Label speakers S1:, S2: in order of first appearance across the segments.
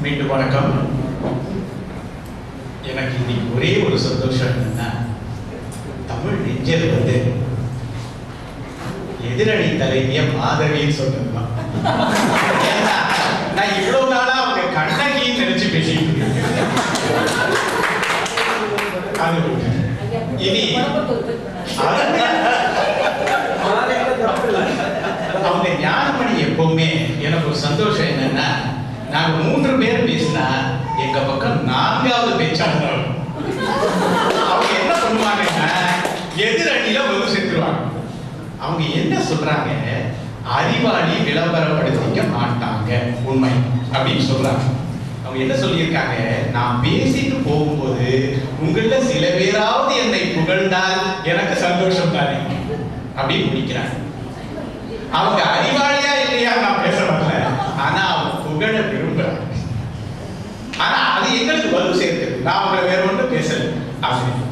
S1: மீண்டும் வணக்கம். எனக்கு இன்னைக்கு ஒரே ஒரு சந்தோஷம் என்னன்னா, தமிழ் நெஞ்சல் வந்து எதிரணி தலைவிய மாதவின்னு சொன்னதுதான். நான் இவ்வளவு நாளா அவங்க கண்ணகின்னு நினைச்சு பேசிட்டு இருக்கேன். இனி அவங்க ஞானமணி எப்பவுமே எனக்கு ஒரு சந்தோஷம் என்னன்னா, நாங்க 3 பேர் பேசினா எங்க பக்கம் 4வது பேச்சாளர் அவங்க என்ன பண்ணுவாங்கன்னா எதிரணியில வந்து சேர்த்துருவாங்க. அவங்க என்ன சொல்றாங்க, அறிவாளி விளம்பரப்படுத்திக்க மாட்டாங்க உண்மை அப்படின்னு சொல்றாங்க. அவங்க என்ன சொல்லியிருக்காங்க, நான் பேசிட்டு போகும்போது உங்கள சில பேராவது என்னை புகழ்ந்தால் எனக்கு சந்தோஷம் தானே அப்படின்னு முடிக்கிறாங்க. அவங்க அறிவாளியா இல்லையா நான் பேச வரல, ஆனா அவங்க புகழ விரும்புறாங்க. ஆனா அது எங்களுக்கு வலு சேர்க்குது. நான் அவங்களை வேற ஒன்றும் பேசல. ஆசிரியர்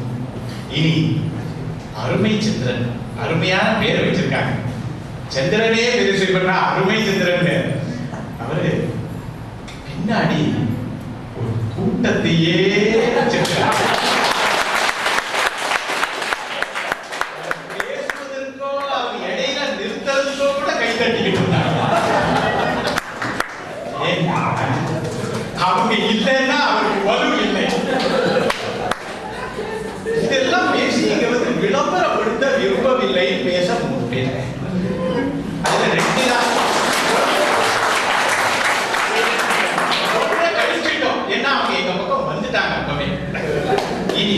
S1: இனி அருமை சந்திரன், அருமையான பேரை வச்சிருக்காங்க. சந்திரனே பெருசு பண்ணா அருமை சந்திரன். அவரு பின்னாடி ஒரு கூட்டத்தையே வச்சிருக்காங்க. பேசுவதற்கோ அவர் இடையில நிறுத்தறதுக்கோ கூட கை தட்டிக்கிட்டு இருந்தாங்க. அவங்க இல்லைன்னா அவருக்கு வலு இல்லை. இதெல்லாம் பேசி இங்க வந்து விளம்பரப்படுத்த விரும்பவில்லை, பேச முட்டேன். அதுல 2 தான் கழிச்சிட்டோம். ஏன்னா அவங்க எங்க பக்கம் வந்துட்டாங்க. அப்பவே இனி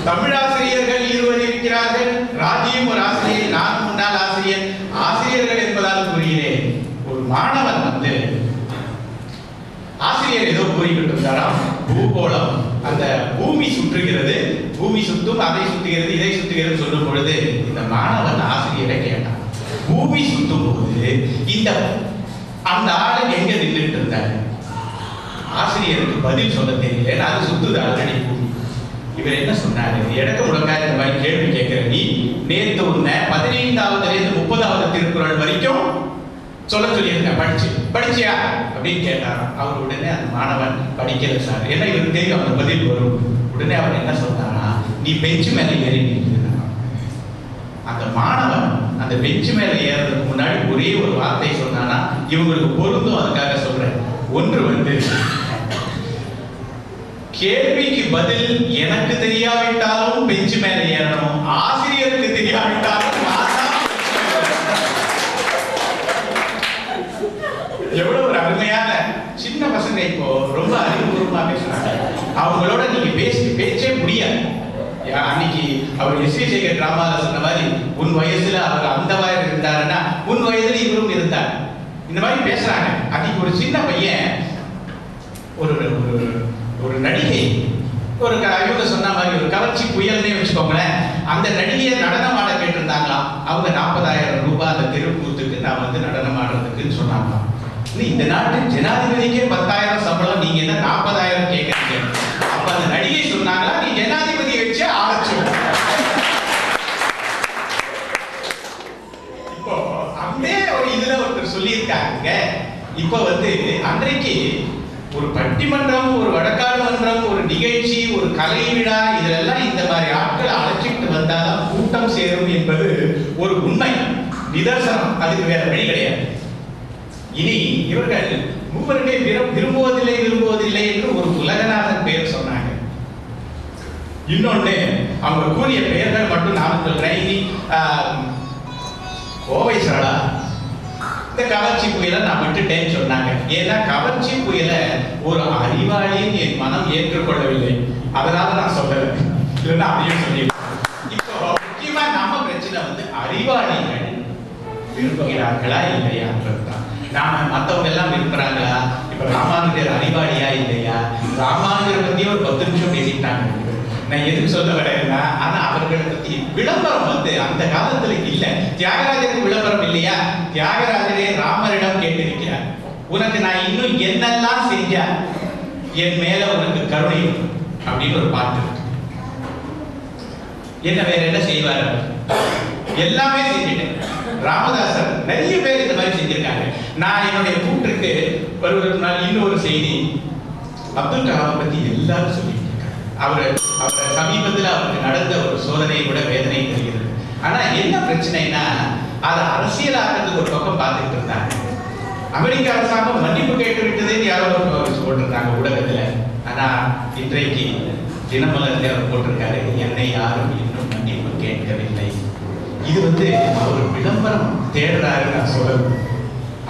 S1: தமிழாசிரியர்கள் 20 இருக்கிறார்கள். ராஜீவ் ஒரு ஆசிரியர், நான் முன்னாள் ஆசிரியர். ஆசிரியர்கள் என்பதால் கூறுகிறேன். ஒரு மாணவன் வந்து ஆசிரியர் ஏதோ கூறிக்கிட்டு இருந்தாராம், பூகோளம் அந்த பூமி சுற்றுகிறது, பூமி சுத்தும், அதை சுத்துகிறது, இதை சுத்துகிறது சொல்லும் பொழுது இந்த மாணவன் ஆசிரியரை கேட்டான், பூமி சுத்தும் போது இந்த அந்த ஆளு எங்க நின்றுட்டு இருந்தாரு? ஆசிரியருக்கு பதில் சொல்ல தெரியல, அது சுத்துது ஆல்ரெடி பூமி. இவர் என்ன சொன்னாரு, எனக்கு முழங்காய் இந்த மாதிரி கேள்வி கேட்கிற நீ நேற்று உன்னை 15வது இருந்து 30வது திருக்குறள் வரைக்கும் சொல்ல சொல்லியிருக்க, படிச்சியா அப்படின்னு கேட்டார். அவர் உடனே அந்த மாணவன் படிக்கல சார், ஏன்னா இவருக்கு தெரியும் அந்த பதில் வரும். உடனே அவர் என்ன சொன்னாரா, நீ பெஞ்சு மேல ஏறி நிற்கிறார். அந்த மாணவன் அந்த பெஞ்சு மேல ஏறதுக்கு முன்னாடி ஒரே ஒரு வார்த்தை சொன்னானா, இவங்களுக்கு பொருந்தும், அதுக்காக சொல்றேன். ஒன்று வந்து, கேள்விக்கு பதில் எனக்கு தெரியாவிட்டாலும் பெஞ்சு மேல ஏறணும், ஆசிரியருக்கு தெரியாவிட்டாலும் எவ்வளவு ஒரு அருமையான சின்ன பசங்க இப்போ ரொம்ப அறிவுபூர்வமா பேசுறாங்க. அவங்களோட நீங்க பேச்சே முடியாது. அன்னைக்கு அவர் எஸ் வி சேகர் டிராமால சொன்ன மாதிரி, உன் வயசுல அவர் அந்த வயது இருந்தாருன்னா உன் வயதுல இவரும் இருந்தார். இந்த மாதிரி பேசுறாங்க. அன்னைக்கு ஒரு சின்ன பையன், ஒரு ஒரு நடிகை, ஒரு இவங்க சொன்ன மாதிரி ஒரு கவர்ச்சி புயல்னே வச்சுக்கோங்களேன், அந்த நடிகையை நடனம் ஆட கேட்டிருந்தாங்களாம். அவங்க 40,000 ரூபாய் அந்த தெருக்கூத்துக்கு நான் வந்து நடனம் ஆடுறதுக்குன்னு சொன்னாங்களாம். இந்த நாட்டு ஜனாதிபதிக்கே 10,000 சம்பளம், நீங்க என்ன 40,000 கேட்கறீங்க? அப்ப அந்த நடிகை சொன்னாங்களா, நீ ஜனாதிபதி வச்சு ஆரச்சு. இப்போ அப்படியே ஒரு இதுல ஒருத்தர் சொல்லியிருக்காங்க. இப்போ வந்து அன்றைக்கு ஒரு பட்டிமன்றம், ஒரு வழக்காடு மன்றம், ஒரு நிகழ்ச்சி, ஒரு கலை விழா, இதெல்லாம் இந்த மாதிரி ஆட்கள் அழைச்சிட்டு வந்தாலும் கூட்டம் சேரும் என்பது ஒரு உண்மை நிதர்சனம். அதுக்கு வேற வழி கிடையாது. இனி இவர்கள் 3 விரும்புவதில்லை என்று ஒரு உலகநாதன் பெயர் சொன்னாங்க. இன்னொன்னு அவங்க கூறிய பெயர்கள் மட்டும் நான் சொல்றேன். இனி கோவை சரளா இந்த கவர்ச்சி புயலை நான் விட்டுட்டேன்னு சொன்னாங்க. ஏன்னா கவர்ச்சி புயலை ஒரு அறிவாளியின் என் மனம் ஏற்றுக்கொள்ளவில்லை, அதனால நான் சொல்லலை. இல்லைன்னா அதையும் சொல்லிடுறேன். இப்போ முக்கியமா நம்ம பிரச்சனை வந்து அறிவாளிகள் விரும்புகிறார்களா இல்லையான்றதுதான். நாம மத்தவங்க எல்லாம் விரும்புறாங்களா? இப்ப ராமானுஜர் அறிவாளியா இல்லையா? ராமானுஜரை பத்தி ஒரு 10 நிமிஷம் பேசிட்டாங்க. நான் எதுக்கு சொல்ல வரேன்னா, ஆனா அவர்களை பத்தி விளம்பரம் வந்து அந்த காலத்துல இல்ல. தியாகராஜருக்கு விளம்பரம் இல்லையா? தியாகராஜரே ராமரிடம் கேட்டிருக்கிறார், உனக்கு நான் இன்னும் என்னெல்லாம் செஞ்சா என் மேல உனக்கு கருணை அப்படின்னு ஒரு பாட்டு. என்ன வேற என்ன செய்வார்? எல்லாமே செஞ்சுட்டேன். ராமதாசர் நிறைய பேர் இந்த மாதிரி செஞ்சிருக்காங்க. நான் என்னுடைய கூற்றுக்கு ஒரு நாள் இன்னொரு செய்தி, அப்துல் கலாமை பத்தி எல்லாரும் சொல்லிட்டு இருக்காங்க. அவர் சமீபத்தில் அவருக்கு நடந்த ஒரு சோதனை கூட வேதனை தருகிறது. ஆனா என்ன பிரச்சனைனா அதை அரசியலாக்கிறதுக்கு ஒரு பக்கம் பார்த்துட்டு இருந்தாங்க. அமெரிக்க அரசாங்கம் மன்னிப்பு கேட்டு விட்டதே யாரோ போட்டிருந்தாங்க ஊடகத்துல. ஆனா இன்றைக்கு தினமலர்ல அவர் போட்டிருக்காரு, என்னை யாரும் இன்னும் மன்னிப்பு கேட்கவில்லை. இது அவர் விளம்பரம் தேடுறாரு நான் சொல்லணும்.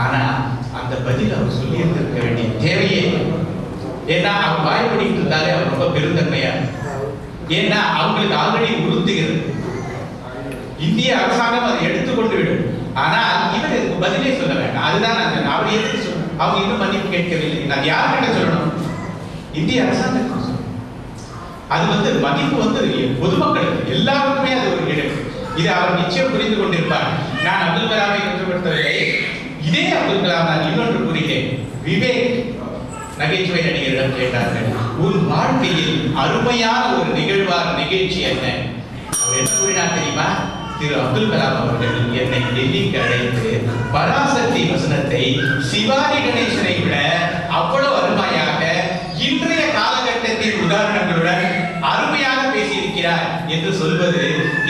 S1: ஆனா அந்த பதில் அவர் சொல்லி இருந்திருக்க வேண்டிய தேவையே. ஏன்னா அவர் வாய்ப்படிட்டு இருந்தாலே அவர் ரொம்ப பெருந்தன்மையா. ஏன்னா அவங்களுக்கு ஆல்ரெடி உறுத்துகிறது. இந்திய அரசாங்கம் அதை எடுத்துக்கொண்டு விடும். ஆனால் இவர் இதுக்கு பதிலே சொல்ல வேண்டாம். அதுதான் அவர் எதுக்கு சொல்லணும்? அவங்க இன்னும் மன்னிப்பு கேட்கவில்லை. நான் யார்கிட்ட சொல்லணும்? இந்திய அரசாங்கத்துக்கு சொல்லணும். அது மதிப்பு பொதுமக்களுக்கு எல்லாருக்குமே அது ஒரு இடம். இதை அவர் நிச்சயம் புரிந்து கொண்டிருப்பார். நான் அப்துல் கலாமை குற்றப்படுத்தவில்லை. இதே அப்துல் கலாம் நான் இன்னொன்று கூறுகிறேன். விவேக் நகைச்சுவை நடிகரிடம் கேட்டார்கள், உன் வாழ்க்கையில் அருமையான ஒரு நிகழ்ச்சி என்ன? அவர் என்ன கூறினார் தெரியுமா? திரு அப்துல் கலாம் அவர்கள் என்னை டெல்லிக்கு அழைத்து பராசக்தி வசனத்தை சிவாஜி கணேசனை விட அவ்வளவு அருமையாக இன்றைய காலகட்டத்தின் உதாரணங்களுடன் அருமையாக பேசியிருக்கிறார் என்று சொல்வது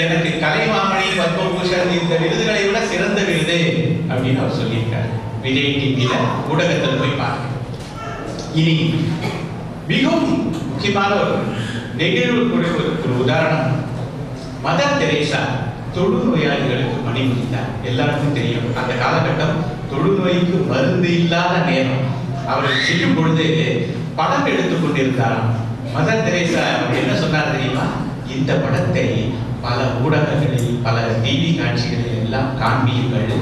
S1: எனக்கு கலைமாமணி, பத்மபூஷன் இந்த விருதுகளை விட சிறந்த விருது அப்படின்னு அவர் சொல்லியிருக்கார். விஜய் டிவியில ஊடகத்தில் போய் பாருங்க. இனி மிகவும் முக்கியமான ஒரு நிகழ்வு ஒரு உதாரணம். மதர் தெரேசா தொழுநோயாளிகளுக்கு பணிபுரிந்தார். எல்லாருக்கும் தெரியும். அந்த காலகட்டம் தொழுநோய்க்கு மருந்து இல்லாத நேரம். அவர்கள் செய்யும் பொழுது படம் எடுத்துக் கொண்டிருந்தார். மதர் தெரேசா என்ன சொன்னார் தெரியுமா? இந்த படத்தை பல ஊடகங்களில், பல டிவி காட்சிகளில் எல்லாம் காண்பியுங்கள்.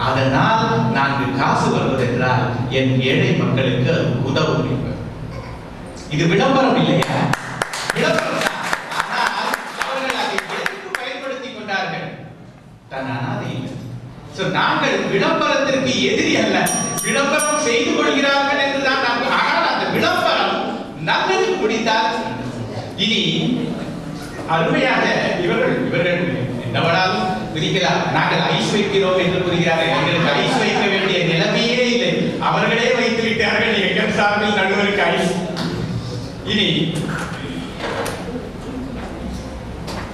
S1: அதனால் நான்கு காசு வருவதென்றால் என் ஏழை மக்களுக்கு அது உதவும் என்பது. இது விளம்பரம் இல்லையா? விளம்பரம். ஆனால் அவர்கள் அதை எதற்கு பயன்படுத்திக் கொண்டார்கள்? தன் அனாதை இல்லை. நாங்கள் விளம்பரத்திற்கு எதிரி அல்ல. விளம்பரம் செய்து கொள்கிறார்கள் என்றுதான் நாங்கள். ஆனால் அந்த விளம்பரம் நல்லது முடிந்தால். இனி அருமையாக இவர்கள் என்னவனாலும் விரிக்கலாம். நாங்கள் ஐஸ் வைக்கிறோம் என்று கூறுகிறார்கள். எங்களுக்கு ஐஸ் வைக்க வேண்டிய நிலைமையே இல்லை. அவர்களே வைத்து விட்டார்கள் எங்கள் சார்பில் நடுவருக்கு ஐஸ். இனி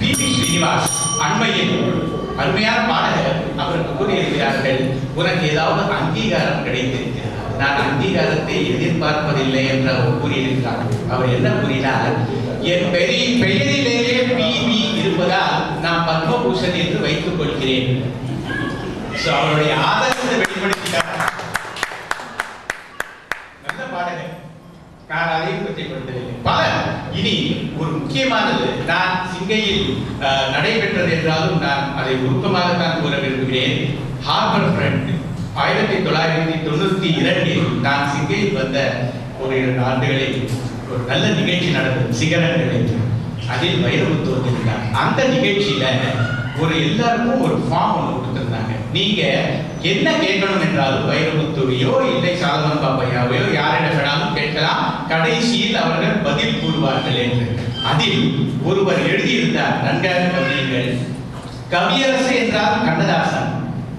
S1: பி.பி. ஸ்ரீனிவாஸ் அண்மையில் அருமையான பாடகர் அவருக்கு கூறியிருக்கிறார்கள், உனக்கு ஏதாவது அங்கீகாரம் கிடைத்திருக்கிறது. நான் அங்கீகாரத்தை எதிர்பார்ப்பதில்லை என்று அவர் கூறியிருக்கிறார். அவர் என்ன கூறினார்? என் பெயரிலேயே பி.பி. இருப்பதால் நான் பத்மபூஷன் என்று வைத்துக் கொள்கிறேன். அவருடைய ஆதரத்தை வெளிப்படுத்தினார். நல்ல பாடகர். நான் அதை பற்றி கொடுத்ததில்லை. இனி ஒரு முக்கியமானது, நான் சிங்கையில் நடைபெற்றது என்றாலும் நான் அதை உருக்கமாகத்தான் கூற விரும்புகிறேன். ஹார்பர் ஃப்ரெண்ட் 1992 நான் சிங்கையில் வந்த ஒரு 2 ஆண்டுகளில் ஒரு நல்ல நிகழ்ச்சி நடந்தது. சிகரங்களில் அதில் வைரமுத்து வந்திருந்தார். அந்த நிகழ்ச்சியில ஒரு எல்லாருக்கும் ஒரு ஃபார்ம் ஒன்று கொடுத்திருந்தாங்க. நீங்க என்ன கேட்கணும் என்றாலும் வைரமுத்துவையோ இல்லை சாலமன் பாப்பையாவையோ யாரிடம் வேணாலும் கேட்கலாம். கடைசியில் அவர்கள் பதில் கூறுவார்கள் என்று. அதில் ஒருவர் எழுதியிருந்தார், நன்காக கவனியுங்கள். கவியரசு என்றால் கண்ணதாசன்,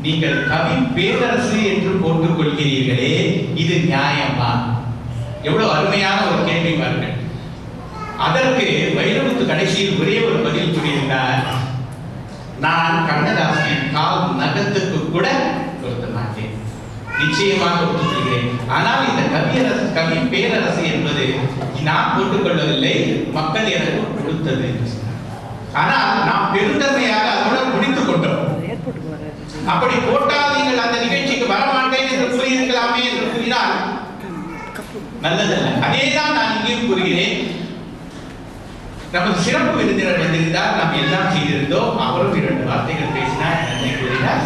S1: நீங்கள் கவி பேரரசு என்று போட்டுக் கொள்கிறீர்களே, இது நியாயமா? எவ்வளவு அருமையான ஒரு கேள்வி பாருங்கள். அதற்கு வைரமுத்து கடைசியில் ஒரே ஒரு பதில் கூறியிருந்தார், நான் கண்ணதாசனின் கால் நகத்துக்கு கூட பொருத்த மாட்டேன், நிச்சயமாக ஒத்துக்கொள்கிறேன். ஆனால் இந்த கவி பேரரசு என்பது நான் போட்டுக்கொள்ளவில்லை, மக்கள் எனக்கு கொடுத்தது. ஆனால் நாம் பெருந்தன்மையாக அதனுடன் முடித்துக் கொண்டோம். அப்படி போட்டால் நீங்கள் அந்த நிகழ்ச்சிக்கு வரமாட்டேன் என்று கூறியிருக்கலாமே என்று கூறினால் நல்லதல்ல. அதேதான் நான் இங்கேயும் கூறுகிறேன். நமது சிறப்பு விருந்தினர் வந்திருந்தால் நாம் எல்லாம் செய்திருந்தோம். அவரும் 2 வார்த்தைகள் பேசினார், நன்மை கூறினார்.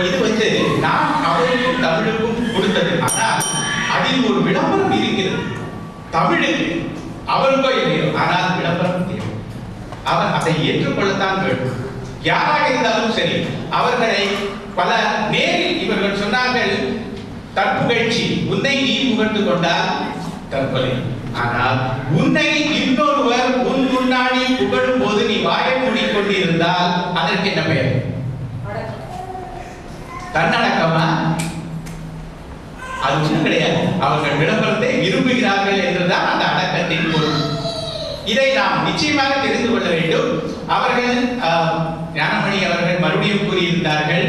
S1: இது நாம் அவருக்கும் தமிழுக்கும் கொடுத்தது. ஆனால் அதில் ஒரு விளம்பரம் இருக்கிறது. தமிழுக்கு அவருக்கோ இல்லையோ, ஆனால் விளம்பரம் தேவை. அவர் அதை ஏற்றுக்கொள்ளத்தான் வேண்டும். யாராக இருந்தாலும் சரி. அவர்களை பல நேரில் இவர்கள் சொன்னார்கள், தற்புகழ்ச்சி, உன்னை நீ புகழ்ந்து கொண்டால் தற்கொலை. ஆனால் உன்னை இன்னொருவர் உன் முன்னாடி புகழும் போது நீ வாயை மூடிக்கொண்டிருந்தால் அதற்கு என்ன பெயர்? தன்னடக்கமா? அது ஒன்றும் கிடையாது. அவர்கள் விளம்பரத்தை விரும்புகிறார்கள் என்றுதான் அந்த அடக்கத்தின் பொருள். இதை நாம் நிச்சயமாக தெரிந்து கொள்ள வேண்டும். அவர்கள் ஞானமணி அவர்கள் மறுபடியும் கூறியிருந்தார்கள்,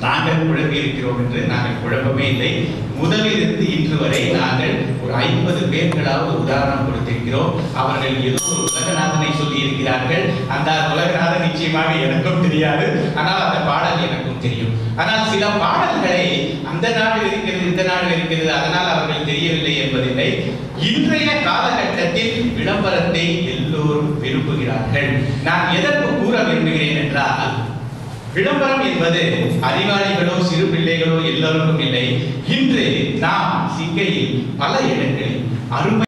S1: நாங்கள் குழம்பி இருக்கிறோம் என்று. நாங்கள் குழப்பமே இல்லை. முதலிலிருந்து இன்று வரை நாங்கள் ஒரு 50 பேர்களாவது உதாரணம் கொடுத்திருக்கிறோம். அவர்கள் ஏதோ ஒரு உலகநாதனை சொல்லி இருக்கிறார்கள். அந்த உலகநாதன் நிச்சயமாக எனக்கும் தெரியாது, ஆனால் அந்த பாடல் எனக்கும் தெரியும். ஆனால் சில பாடல்களை அந்த நாளில் இருக்கிறது, இந்த நாளில் இருக்கிறது, அதனால் அவர்கள் தெரியவில்லை என்பதில்லை. இன்றைய காலகட்டத்தில் விளம்பரத்தை எல்லோரும் விரும்புகிறார்கள். நான் எதற்கு கூற விரும்புகிறேன் என்றால், விளம்பரம் என்பது அறிவாளிகளோ சிறு பிள்ளைகளோ எல்லோருக்கும் இல்லை. இன்று நாம் சிங்கையில் பல இடங்களில் அருமை